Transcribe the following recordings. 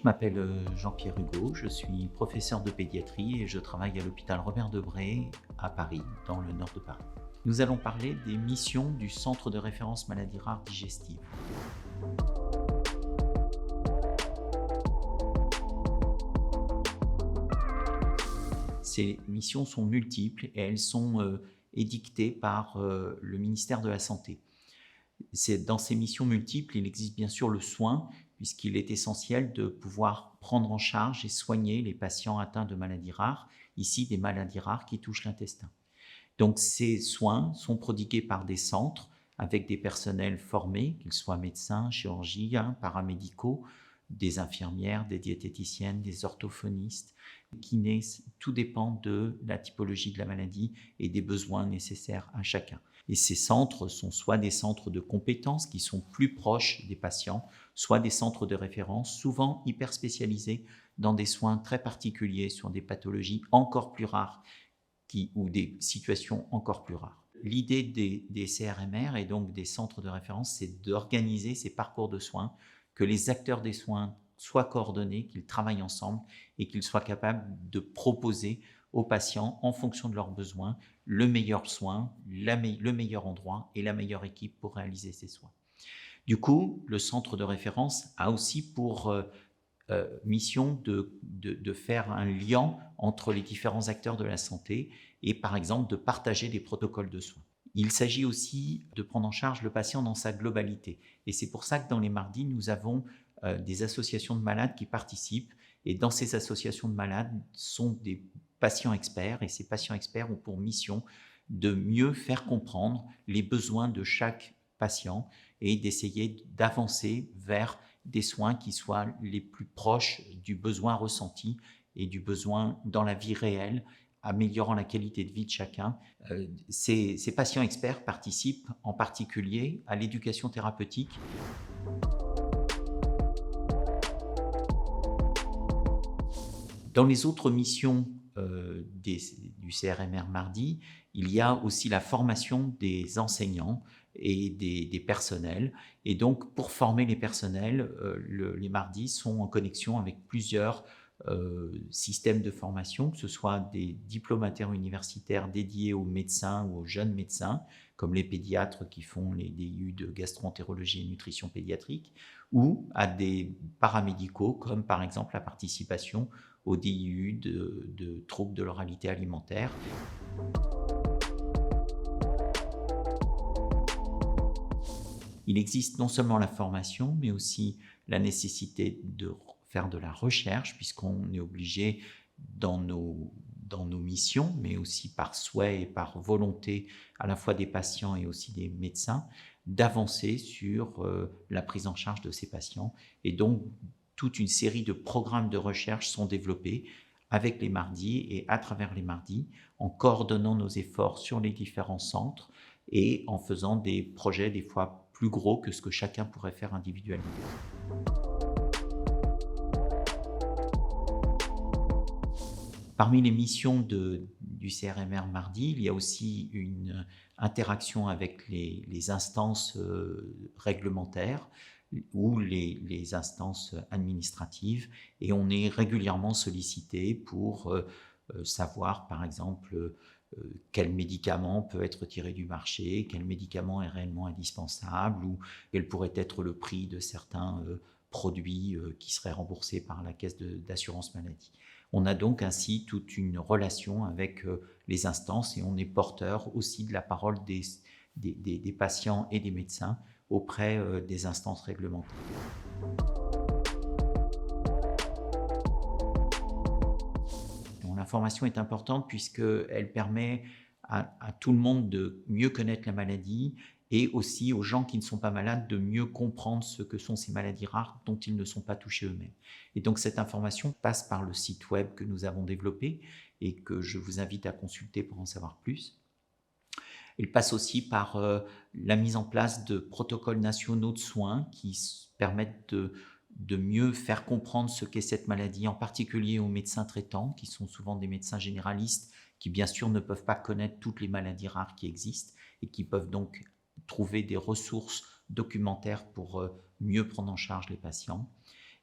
Je m'appelle Jean-Pierre Hugo, je suis professeur de pédiatrie et je travaille à l'hôpital Robert Debré à Paris, dans le nord de Paris. Nous allons parler des missions du Centre de référence maladies rares digestives. Ces missions sont multiples et elles sont édictées par le ministère de la Santé. Dans ces missions multiples, il existe bien sûr le soin, puisqu'il est essentiel de pouvoir prendre en charge et soigner les patients atteints de maladies rares, ici des maladies rares qui touchent l'intestin. Donc ces soins sont prodigués par des centres avec des personnels formés, qu'ils soient médecins, chirurgiens, paramédicaux, des infirmières, des diététiciennes, des orthophonistes, kinés, tout dépend de la typologie de la maladie et des besoins nécessaires à chacun. Et ces centres sont soit des centres de compétences qui sont plus proches des patients, soit des centres de référence, souvent hyper spécialisés dans des soins très particuliers sur des pathologies encore plus rares ou des situations encore plus rares. L'idée des CRMR et donc des centres de référence, c'est d'organiser ces parcours de soins, que les acteurs des soins soient coordonnés, qu'ils travaillent ensemble et qu'ils soient capables de proposer aux patients, en fonction de leurs besoins, le meilleur soin, le meilleur endroit et la meilleure équipe pour réaliser ces soins. Du coup, le centre de référence a aussi pour mission de faire un lien entre les différents acteurs de la santé et par exemple de partager des protocoles de soins. Il s'agit aussi de prendre en charge le patient dans sa globalité et c'est pour ça que dans les mardis, nous avons des associations de malades qui participent et dans ces associations de malades sont des patients experts et ces patients experts ont pour mission de mieux faire comprendre les besoins de chaque patient et d'essayer d'avancer vers des soins qui soient les plus proches du besoin ressenti et du besoin dans la vie réelle, améliorant la qualité de vie de chacun. Ces patients experts participent en particulier à l'éducation thérapeutique. Dans les autres missions du CRMR Mardi, il y a aussi la formation des enseignants et des personnels. Et donc, pour former les personnels, les mardis sont en connexion avec plusieurs systèmes de formation, que ce soit des diplomataires universitaires dédiés aux médecins ou aux jeunes médecins, comme les pédiatres qui font les DU de gastroentérologie et nutrition pédiatrique, ou à des paramédicaux, comme par exemple la participation au DIU de troubles de l'oralité alimentaire. Il existe non seulement la formation, mais aussi la nécessité de faire de la recherche, puisqu'on est obligé dans nos missions, mais aussi par souhait et par volonté à la fois des patients et aussi des médecins, d'avancer sur la prise en charge de ces patients. Et donc, toute une série de programmes de recherche sont développés avec les mardis et à travers les mardis, en coordonnant nos efforts sur les différents centres et en faisant des projets des fois plus gros que ce que chacun pourrait faire individuellement. Parmi les missions du CRMR Mardi, il y a aussi une interaction avec les instances réglementaires ou les instances administratives et on est régulièrement sollicité pour savoir par exemple quel médicament peut être retiré du marché, quel médicament est réellement indispensable ou quel pourrait être le prix de certains produits qui seraient remboursés par la caisse d'assurance maladie. On a donc ainsi toute une relation avec les instances et on est porteur aussi de la parole des patients et des médecins auprès des instances réglementaires. L'information est importante puisqu'elle permet à tout le monde de mieux connaître la maladie et aussi aux gens qui ne sont pas malades de mieux comprendre ce que sont ces maladies rares dont ils ne sont pas touchés eux-mêmes. Et donc cette information passe par le site web que nous avons développé et que je vous invite à consulter pour en savoir plus. Elle passe aussi par la mise en place de protocoles nationaux de soins qui permettent de mieux faire comprendre ce qu'est cette maladie, en particulier aux médecins traitants, qui sont souvent des médecins généralistes, qui bien sûr ne peuvent pas connaître toutes les maladies rares qui existent et qui peuvent donc trouver des ressources documentaires pour mieux prendre en charge les patients.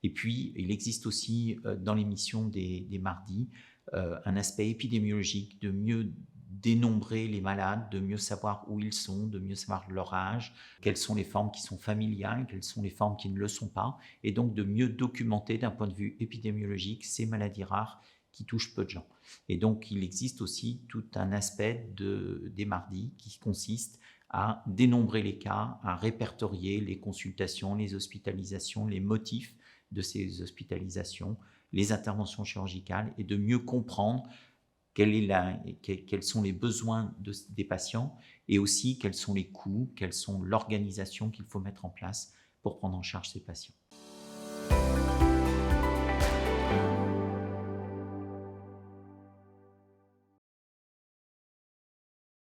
Et puis, il existe aussi dans l'émission des mardis un aspect épidémiologique, de mieux dénombrer les malades, de mieux savoir où ils sont, de mieux savoir leur âge, quelles sont les formes qui sont familiales, quelles sont les formes qui ne le sont pas, et donc de mieux documenter d'un point de vue épidémiologique ces maladies rares qui touchent peu de gens. Et donc, il existe aussi tout un aspect des mardis qui consiste à dénombrer les cas, à répertorier les consultations, les hospitalisations, les motifs de ces hospitalisations, les interventions chirurgicales, et de mieux comprendre quels sont les besoins des patients, et aussi quels sont les coûts, quelles sont l'organisation qu'il faut mettre en place pour prendre en charge ces patients.